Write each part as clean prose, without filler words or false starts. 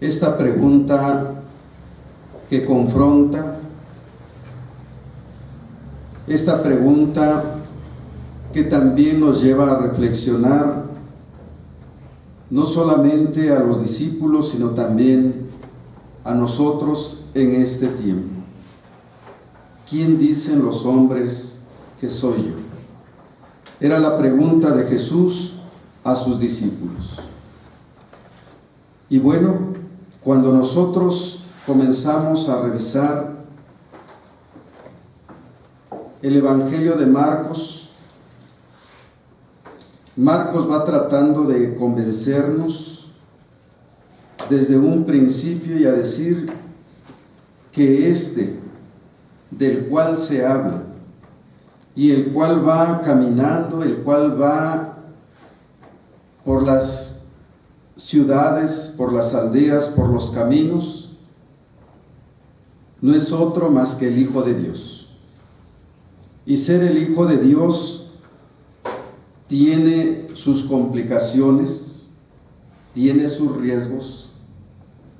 esta pregunta que confronta, esta pregunta que también nos lleva a reflexionar, no solamente a los discípulos, sino también a nosotros en este tiempo. ¿Quién dicen los hombres que soy yo? Era la pregunta de Jesús a sus discípulos. Y bueno, cuando nosotros comenzamos a revisar el Evangelio de Marcos, Marcos va tratando de convencernos desde un principio y a decir que este del cual se habla y el cual va caminando, el cual va por las ciudades, por las aldeas, por los caminos, no es otro más que el Hijo de Dios. Y ser el Hijo de Dios tiene sus complicaciones, tiene sus riesgos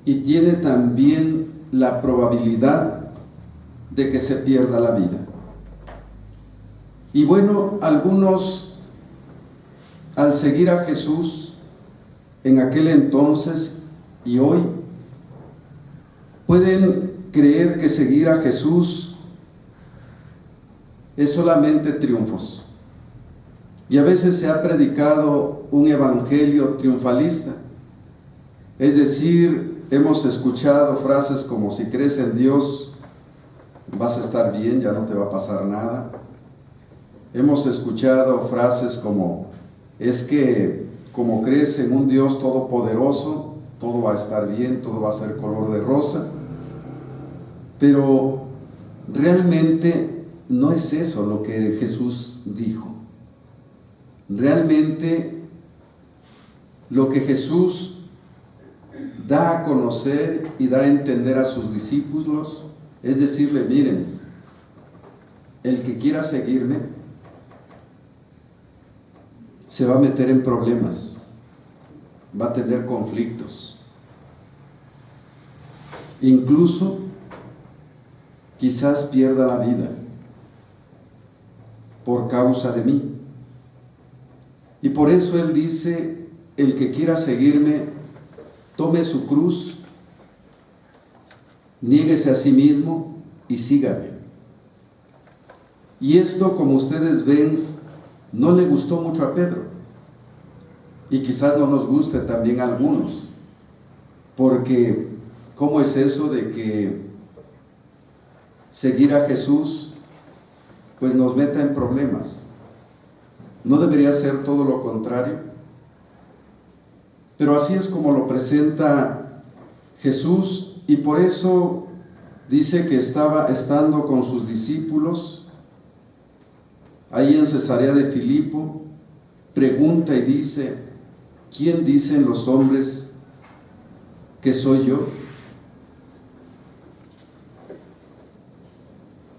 y tiene también la probabilidad de que se pierda la vida. Y bueno, algunos al seguir a Jesús en aquel entonces y hoy pueden creer que seguir a Jesús es solamente triunfos. Y a veces se ha predicado un evangelio triunfalista. Es decir, hemos escuchado frases como: si crees en Dios, vas a estar bien, ya no te va a pasar nada. Hemos escuchado frases como: es que como crees en un Dios todopoderoso, todo va a estar bien, todo va a ser color de rosa. Pero realmente no es eso lo que Jesús dijo. Realmente lo que Jesús da a conocer y da a entender a sus discípulos es decirle: miren, el que quiera seguirme se va a meter en problemas, va a tener conflictos, incluso quizás pierda la vida por causa de mí. Y por eso Él dice: el que quiera seguirme, tome su cruz, niéguese a sí mismo y sígame. Y esto, como ustedes ven, no le gustó mucho a Pedro, y quizás no nos guste también a algunos, porque ¿cómo es eso de que seguir a Jesús pues nos meta en problemas? ¿No debería ser todo lo contrario? Pero así es como lo presenta Jesús, y por eso dice que estando con sus discípulos ahí en Cesarea de Filipo, pregunta y dice: ¿quién dicen los hombres que soy yo?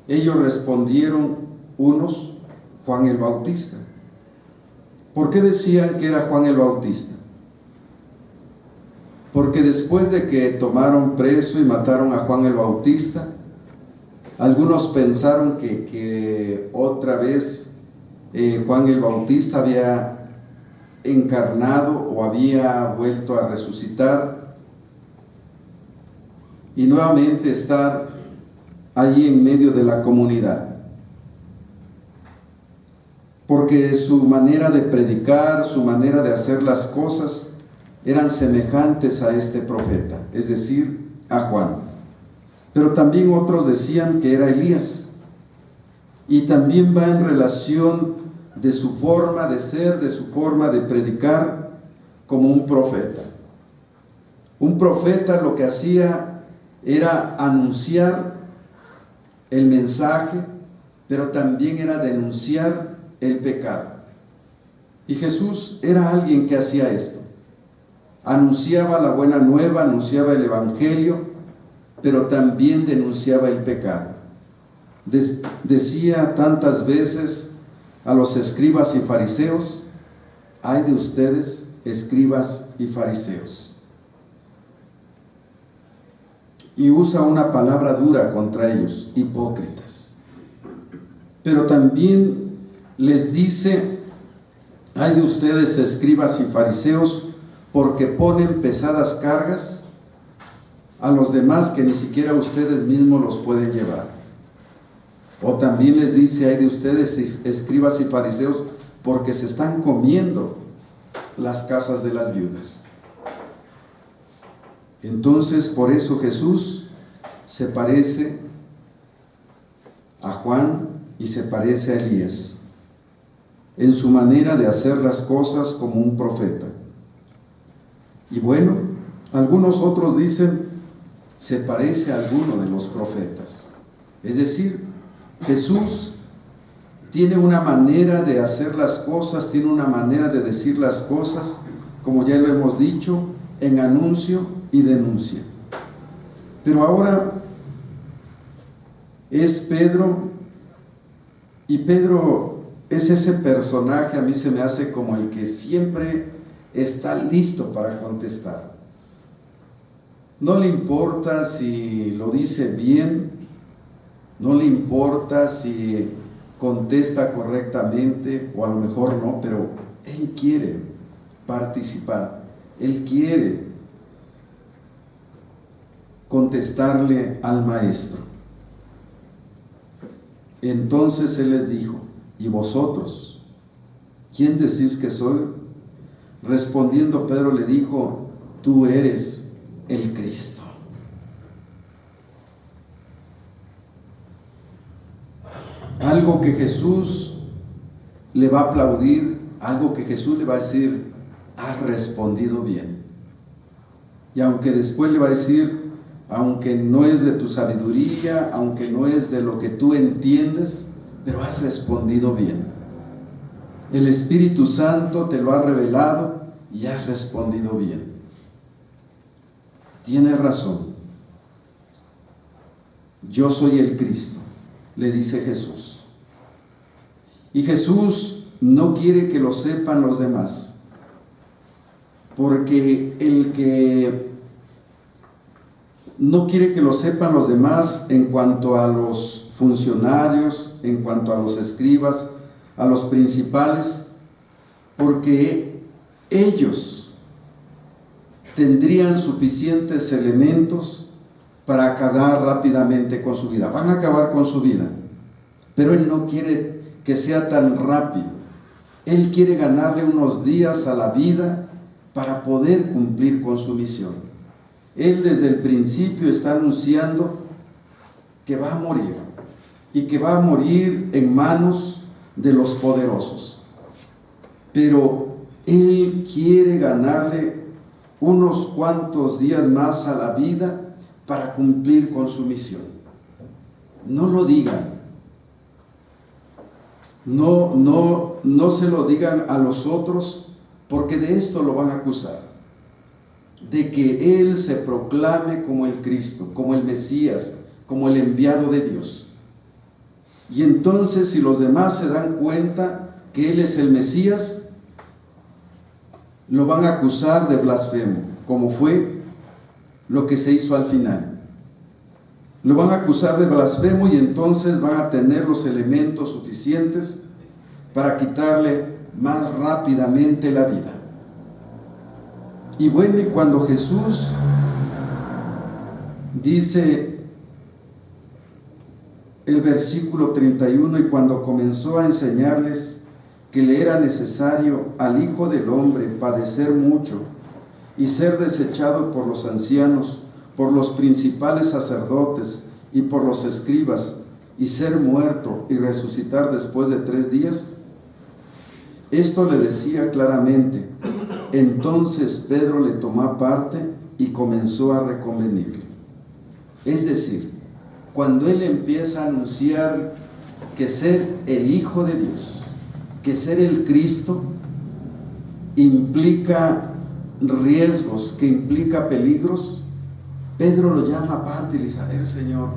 Ellos respondieron, unos: Juan el Bautista. ¿Por qué decían que era Juan el Bautista? Porque después de que tomaron preso y mataron a Juan el Bautista, algunos pensaron que otra vez Juan el Bautista había encarnado o había vuelto a resucitar y nuevamente estar allí en medio de la comunidad. Porque su manera de predicar, su manera de hacer las cosas eran semejantes a este profeta, es decir, a Juan. Pero también otros decían que era Elías, y también va en relación de su forma de ser, de su forma de predicar, como un profeta. Un profeta lo que hacía era anunciar el mensaje, pero también era denunciar el pecado. Y Jesús era alguien que hacía esto. Anunciaba la buena nueva, anunciaba el evangelio, pero también denunciaba el pecado. Decía tantas veces a los escribas y fariseos: ay de ustedes, escribas y fariseos. y usa una palabra dura contra ellos, hipócritas. Pero también les dice: ay de ustedes, escribas y fariseos, porque ponen pesadas cargas a los demás que ni siquiera ustedes mismos los pueden llevar. O también les dice: ay de ustedes, escribas y fariseos, porque se están comiendo las casas de las viudas. Entonces, por eso Jesús se parece a Juan y se parece a Elías en su manera de hacer las cosas como un profeta. Y bueno, algunos otros dicen: se parece a alguno de los profetas. Es decir, Jesús tiene una manera de hacer las cosas, tiene una manera de decir las cosas, como ya lo hemos dicho, en anuncio y denuncia. Pero ahora es Pedro, y Pedro es ese personaje, a mí se me hace como el que siempre está listo para contestar. No le importa si lo dice bien, no le importa si contesta correctamente, o a lo mejor no, pero él quiere participar, él quiere contestarle al maestro. Entonces él les dijo: ¿y vosotros? ¿Quién decís que soy? Respondiendo Pedro le dijo: tú eres el Cristo. Algo que Jesús le va a aplaudir, algo que Jesús le va a decir: has respondido bien. Y aunque después le va a decir: aunque no es de tu sabiduría, aunque no es de lo que tú entiendes, pero has respondido bien. El Espíritu Santo te lo ha revelado y has respondido bien. Tienes razón. Yo soy el Cristo, le dice Jesús. Y Jesús no quiere que lo sepan los demás, porque el que no quiere que lo sepan los demás en cuanto a los funcionarios, en cuanto a los escribas, a los principales, porque ellos tendrían suficientes elementos para acabar rápidamente con su vida. Van a acabar con su vida, pero Él no quiere que sea tan rápido. Él quiere ganarle unos días a la vida para poder cumplir con su misión. Él desde el principio está anunciando que va a morir, y que va a morir en manos de los poderosos. Pero Él quiere ganarle unos cuantos días más a la vida para cumplir con su misión. No lo digan. No se lo digan a los otros, porque de esto lo van a acusar. De que Él se proclame como el Cristo, como el Mesías, como el enviado de Dios. Y entonces, si los demás se dan cuenta que Él es el Mesías, lo van a acusar de blasfemo, como fue lo que se hizo al final. Lo van a acusar de blasfemo, y entonces van a tener los elementos suficientes para quitarle más rápidamente la vida. Y bueno, y cuando Jesús dice el versículo 31, y cuando comenzó a enseñarles que le era necesario al Hijo del Hombre padecer mucho y ser desechado por los ancianos, por los principales sacerdotes y por los escribas, y ser muerto y resucitar después de 3 días, esto le decía claramente. Entonces Pedro le tomó aparte y comenzó a reconvenirle. Es decir, cuando él empieza a anunciar que ser el Hijo de Dios, que ser el Cristo, implica riesgos, que implica peligros, Pedro lo llama aparte y le dice: a ver, Señor,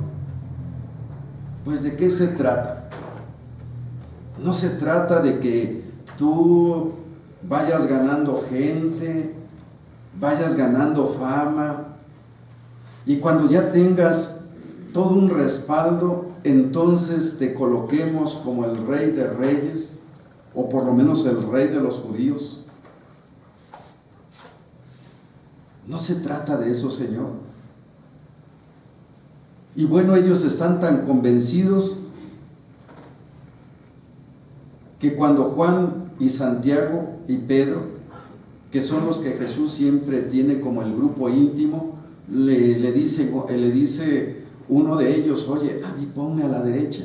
pues ¿de qué se trata? No se trata de que tú vayas ganando gente, vayas ganando fama, Y cuando ya tengas todo un respaldo, entonces te coloquemos como el Rey de Reyes, o por lo menos el Rey de los judíos. No se trata de eso, Señor. Y bueno, ellos están tan convencidos que cuando Juan y Santiago y Pedro, que son los que Jesús siempre tiene como el grupo íntimo, le dice uno de ellos: oye, a mí ponme a la derecha.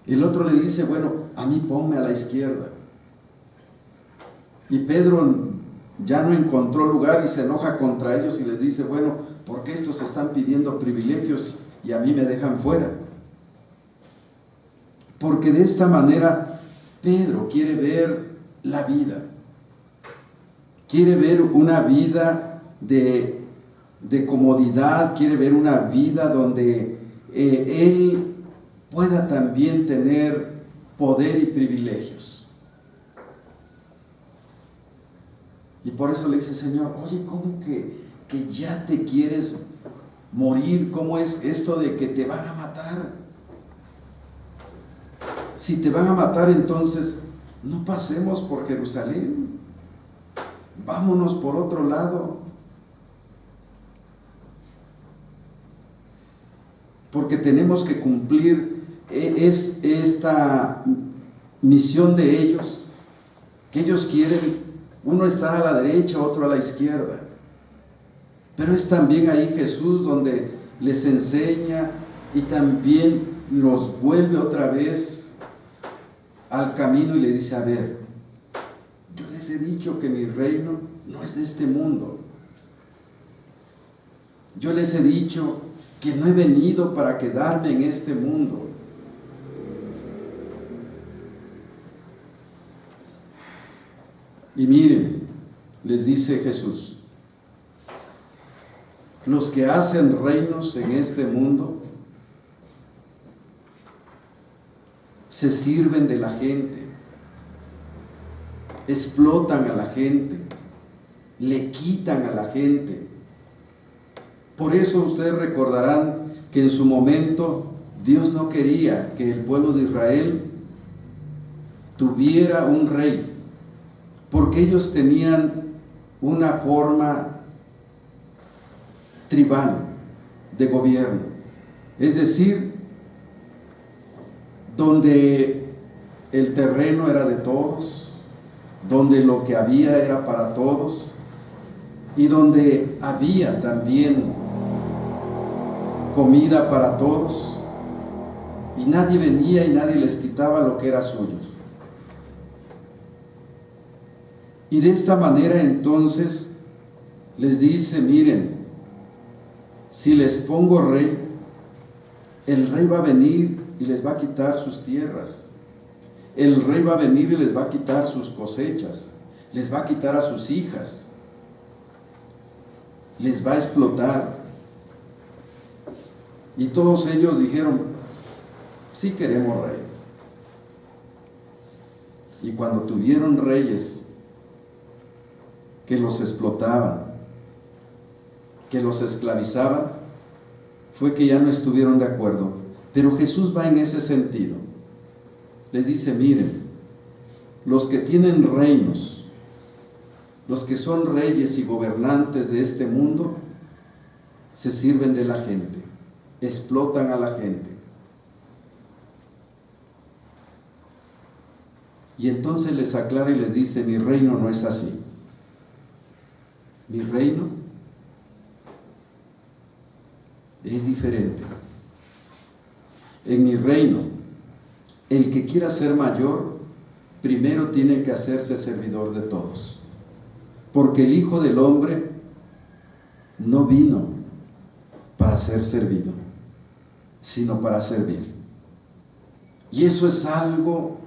El otro le dice: bueno, a mí ponme a la izquierda. Y Pedro ya no encontró lugar y se enoja contra ellos y les dice: bueno, ¿por qué estos están pidiendo privilegios y a mí me dejan fuera? Porque de esta manera Pedro quiere ver la vida, quiere ver una vida de comodidad, quiere ver una vida donde él pueda también tener poder y privilegios. Y por eso le dice: Señor, oye, ¿cómo que ya te quieres morir? ¿Cómo es esto de que te van a matar? Si te van a matar, entonces no pasemos por Jerusalén, vámonos por otro lado. Porque tenemos que cumplir esta misión de ellos, que ellos quieren, uno está a la derecha, otro a la izquierda. Pero es también ahí Jesús donde les enseña y también los vuelve otra vez al camino y le dice: a ver, yo les he dicho que mi reino no es de este mundo. Yo les he dicho que no he venido para quedarme en este mundo. Y miren, les dice Jesús: los que hacen reinos en este mundo se sirven de la gente, explotan a la gente, le quitan a la gente. Por eso ustedes recordarán que en su momento Dios no quería que el pueblo de Israel tuviera un rey, porque ellos tenían una forma tribal de gobierno, es decir, donde el terreno era de todos, donde lo que había era para todos y donde había también comida para todos, y nadie venía y nadie les quitaba lo que era suyo. Y de esta manera entonces les dice: miren, si les pongo rey, el rey va a venir y les va a quitar sus tierras. El rey va a venir y les va a quitar sus cosechas, les va a quitar a sus hijas, les va a explotar. Y todos ellos dijeron: sí queremos rey. Y cuando tuvieron reyes que los explotaban, que los esclavizaban, fue que ya no estuvieron de acuerdo. Pero Jesús va en ese sentido. Les dice: miren, los que tienen reinos, los que son reyes y gobernantes de este mundo, se sirven de la gente, explotan a la gente. Y entonces les aclara y les dice: mi reino no es así. Mi reino es diferente. En mi reino, el que quiera ser mayor, primero tiene que hacerse servidor de todos. Porque el Hijo del Hombre no vino para ser servido, sino para servir. Y eso es algo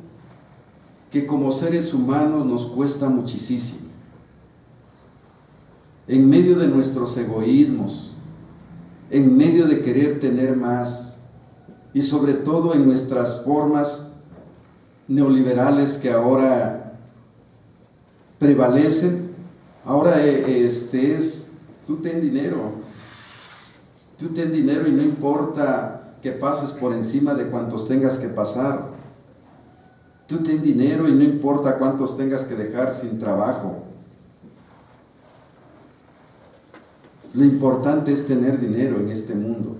que como seres humanos nos cuesta muchísimo. En medio de nuestros egoísmos, en medio de querer tener más, y sobre todo en nuestras formas neoliberales que ahora prevalecen, ahora es Tú ten dinero. Tú ten dinero y no importa que pases por encima de cuantos tengas que pasar. Tú ten dinero y no importa cuántos tengas que dejar sin trabajo. Lo importante es tener dinero en este mundo.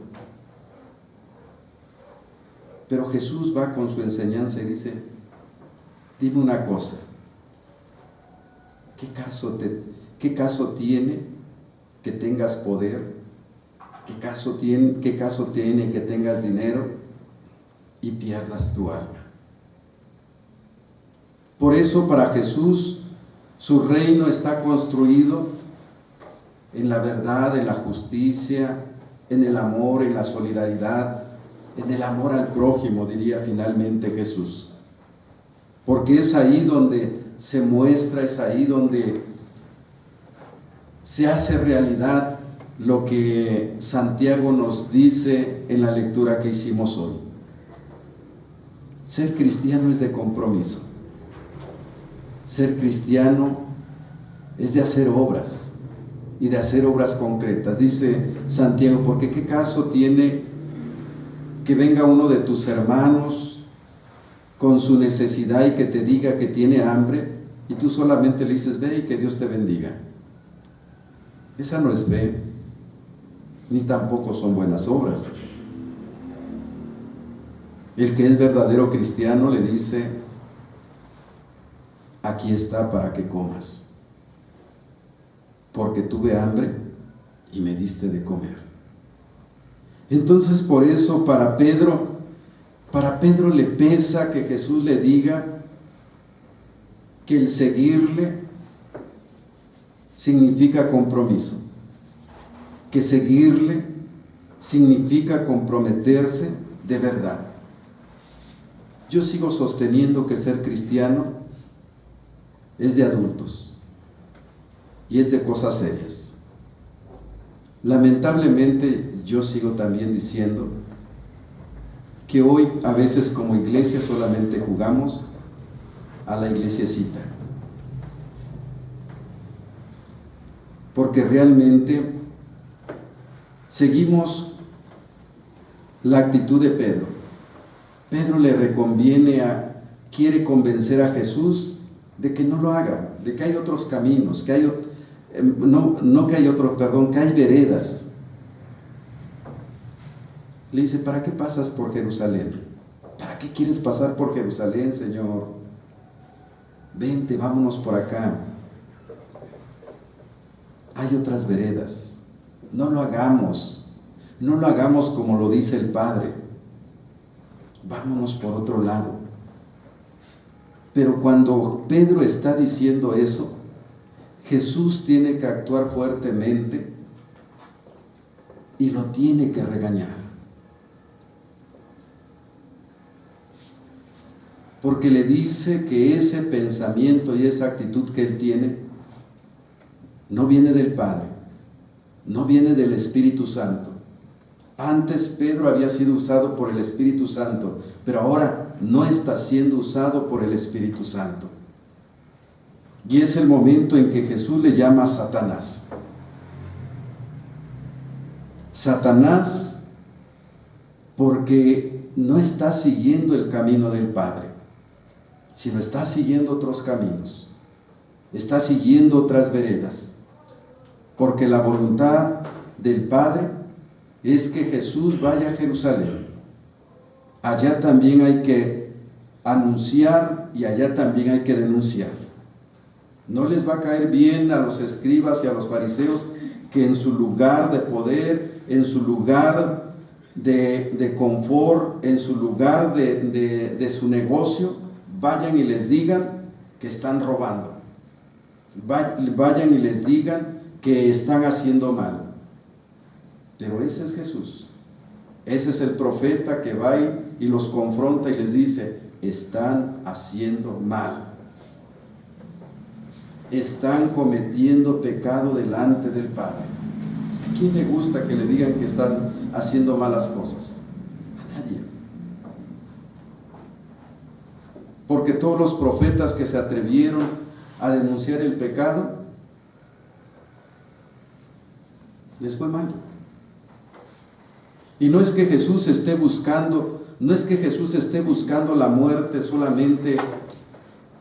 Pero Jesús va con su enseñanza y dice, dime una cosa, ¿qué caso tiene que tengas poder? ¿Qué caso tiene que tengas dinero y pierdas tu alma? Por eso para Jesús su reino está construido en la verdad, en la justicia, en el amor, en la solidaridad, en el amor al prójimo, diría finalmente Jesús. Porque es ahí donde se muestra, es ahí donde se hace realidad lo que Santiago nos dice en la lectura que hicimos hoy. Ser cristiano es de compromiso. Ser cristiano es de hacer obras y de hacer obras concretas. Dice Santiago, porque ¿qué caso tiene que venga uno de tus hermanos con su necesidad y que te diga que tiene hambre y tú solamente le dices, ve y que Dios te bendiga? Esa no es fe, ni tampoco son buenas obras. El que es verdadero cristiano le dice, aquí está para que comas, porque tuve hambre y me diste de comer. Entonces por eso para Pedro le pesa que Jesús le diga que el seguirle significa compromiso, que seguirle significa comprometerse de verdad. Yo sigo sosteniendo que ser cristiano es de adultos y es de cosas serias. Lamentablemente yo sigo también diciendo que hoy a veces como iglesia solamente jugamos a la iglesiecita, porque realmente seguimos la actitud de Pedro. Pedro le quiere convencer a Jesús de que no lo haga, de que hay otros caminos, que hay veredas. Le dice, ¿para qué pasas por Jerusalén? ¿Para qué quieres pasar por Jerusalén, Señor? Vente, vámonos por acá. Hay otras veredas. No lo hagamos como lo dice el Padre. Vámonos por otro lado. Pero cuando Pedro está diciendo eso, Jesús tiene que actuar fuertemente y lo tiene que regañar. Porque le dice que ese pensamiento y esa actitud que él tiene no viene del Padre, no viene del Espíritu Santo. Antes Pedro había sido usado por el Espíritu Santo, pero ahora no está siendo usado por el Espíritu Santo. Y es el momento en que Jesús le llama a Satanás. Satanás, porque no está siguiendo el camino del Padre, sino está siguiendo otros caminos, está siguiendo otras veredas, porque la voluntad del Padre es que Jesús vaya a Jerusalén. Allá también hay que anunciar y allá también hay que denunciar. No les va a caer bien a los escribas y a los fariseos que en su lugar de poder, en su lugar de confort, en su lugar de su negocio, vayan y les digan que están robando. Vayan y les digan que están haciendo mal. Pero ese es Jesús. Ese es el profeta que va y los confronta y les dice, están haciendo mal. Están cometiendo pecado delante del Padre. ¿A quién le gusta que le digan que están haciendo malas cosas? A nadie. Porque todos los profetas que se atrevieron a denunciar el pecado Les fue mal. Y no es que Jesús esté buscando la muerte solamente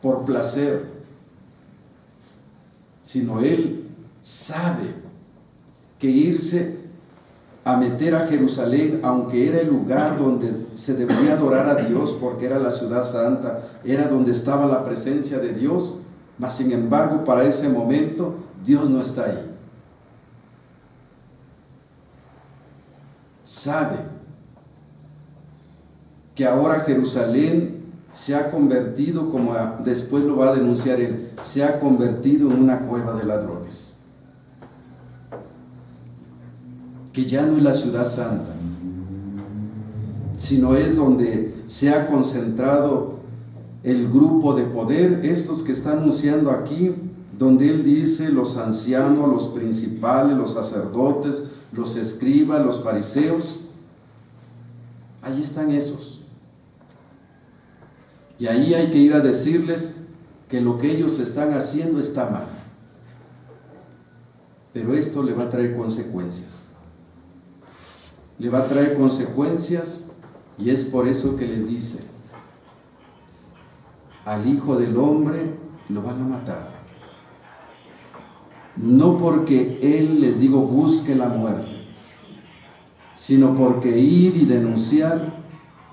por placer, sino Él sabe que irse a meter a Jerusalén, aunque era el lugar donde se debería adorar a Dios, porque era la ciudad santa, era donde estaba la presencia de Dios, mas sin embargo para ese momento Dios no está ahí. Sabe que ahora Jerusalén se ha convertido, como después lo va a denunciar él, se ha convertido en una cueva de ladrones. Que ya no es la ciudad santa, sino es donde se ha concentrado el grupo de poder, estos que está anunciando aquí, donde él dice los ancianos, los principales, los sacerdotes, los escribas, los fariseos. Allí están esos. Y ahí hay que ir a decirles que lo que ellos están haciendo está mal. Pero esto le va a traer consecuencias. Le va a traer consecuencias, y es por eso que les dice: al Hijo del Hombre lo van a matar. No porque Él, les digo, busque la muerte, sino porque ir y denunciar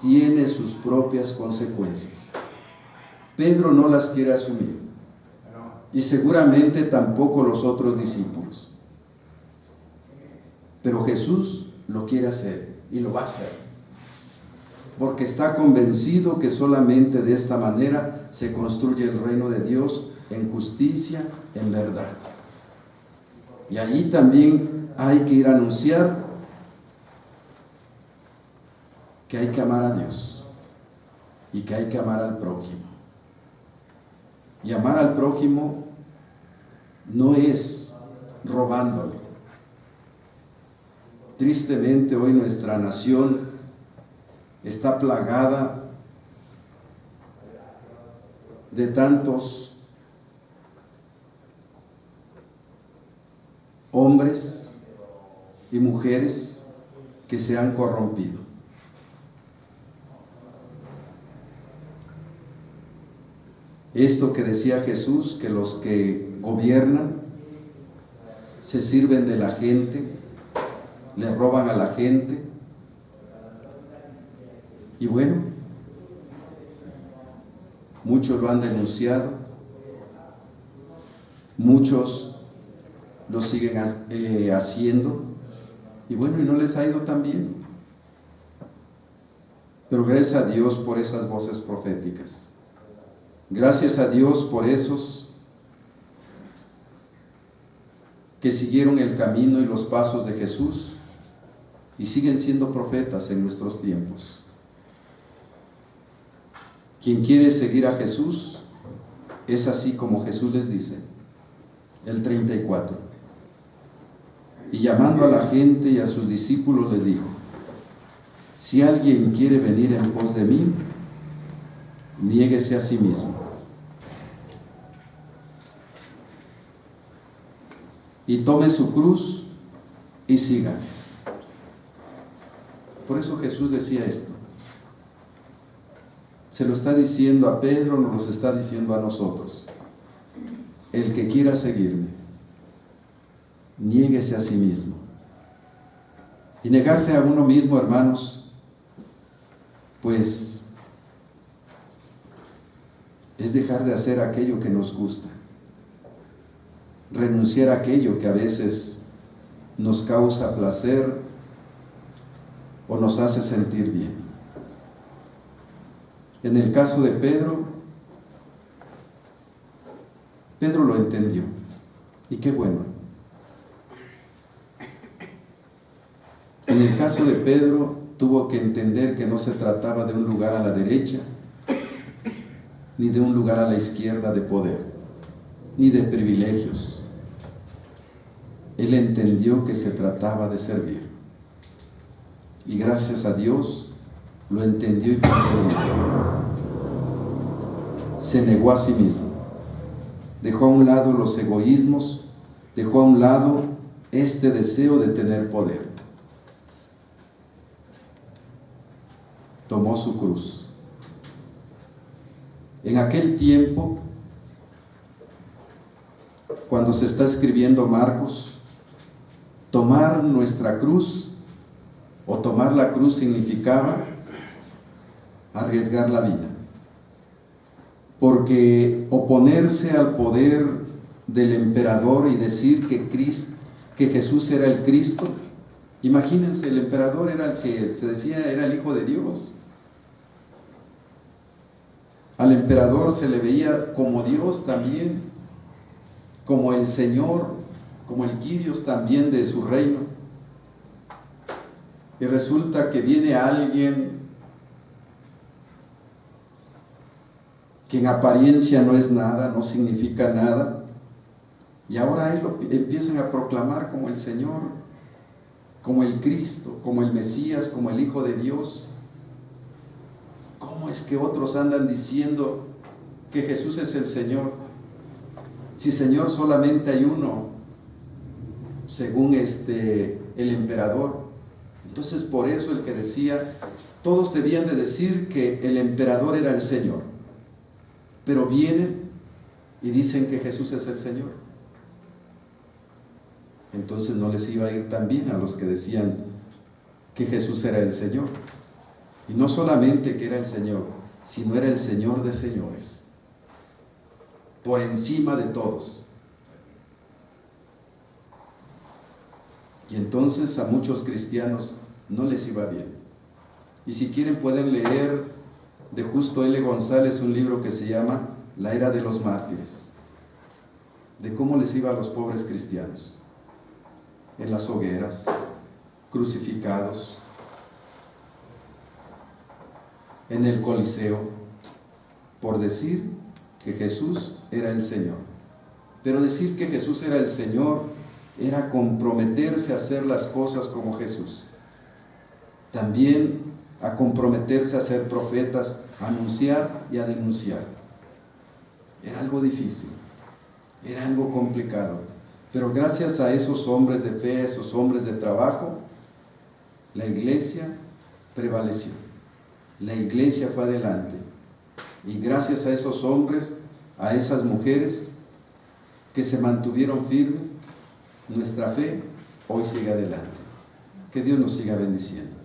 tiene sus propias consecuencias. Pedro no las quiere asumir, y seguramente tampoco los otros discípulos. Pero Jesús lo quiere hacer, y lo va a hacer, porque está convencido que solamente de esta manera se construye el reino de Dios en justicia, en verdad. Y allí también hay que ir a anunciar que hay que amar a Dios y que hay que amar al prójimo. Y amar al prójimo no es robándole. Tristemente hoy nuestra nación está plagada de tantos hombres y mujeres que se han corrompido. Esto que decía Jesús, que los que gobiernan se sirven de la gente, le roban a la gente. Y bueno, muchos lo han denunciado, muchos lo siguen haciendo, y bueno, y no les ha ido tan bien. Pero gracias a Dios por esas voces proféticas. Gracias a Dios por esos que siguieron el camino y los pasos de Jesús y siguen siendo profetas en nuestros tiempos. Quien quiere seguir a Jesús es así como Jesús les dice, el 34. Y llamando a la gente y a sus discípulos les dijo: si alguien quiere venir en pos de mí, niéguese a sí mismo. Y tome su cruz y sígame. Por eso Jesús decía esto. Se lo está diciendo a Pedro, nos lo está diciendo a nosotros. El que quiera seguirme, niéguese a sí mismo. Y negarse a uno mismo, hermanos, pues es dejar de hacer aquello que nos gusta, renunciar a aquello que a veces nos causa placer o nos hace sentir bien. En el caso de Pedro, Pedro lo entendió, y qué bueno. En el caso de Pedro, tuvo que entender que no se trataba de un lugar a la derecha, ni de un lugar a la izquierda de poder, ni de privilegios. Él entendió que se trataba de servir. Y gracias a Dios lo entendió y comprendió. Se negó a sí mismo. Dejó a un lado los egoísmos, dejó a un lado este deseo de tener poder. Tomó su cruz. En aquel tiempo, cuando se está escribiendo Marcos, tomar nuestra cruz o tomar la cruz significaba arriesgar la vida. Porque oponerse al poder del emperador y decir que Jesús era el Cristo, imagínense, el emperador era el que se decía era el Hijo de Dios. Al emperador se le veía como Dios también, como el Señor, como el Kyrios también de su reino. Y resulta que viene alguien que en apariencia no es nada, no significa nada, y ahora a él lo empiezan a proclamar como el Señor, como el Cristo, como el Mesías, como el Hijo de Dios. ¿Cómo es que otros andan diciendo que Jesús es el Señor? Si Señor solamente hay uno, según el emperador. Entonces por eso el que decía, todos debían de decir que el emperador era el Señor, pero vienen y dicen que Jesús es el Señor. Entonces no les iba a ir tan bien a los que decían que Jesús era el Señor. Y no solamente que era el Señor, sino era el Señor de señores, por encima de todos. Y entonces a muchos cristianos no les iba bien. Y si quieren pueden leer de Justo L. González un libro que se llama La Era de los Mártires, de cómo les iba a los pobres cristianos, en las hogueras, crucificados, en el Coliseo, por decir que Jesús era el Señor. Pero decir que Jesús era el Señor era comprometerse a hacer las cosas como Jesús. También a comprometerse a ser profetas, a anunciar y a denunciar. Era algo difícil, era algo complicado. Pero gracias a esos hombres de fe, a esos hombres de trabajo, la iglesia prevaleció. La iglesia fue adelante. Y gracias a esos hombres, a esas mujeres que se mantuvieron firmes, nuestra fe hoy sigue adelante. Que Dios nos siga bendiciendo.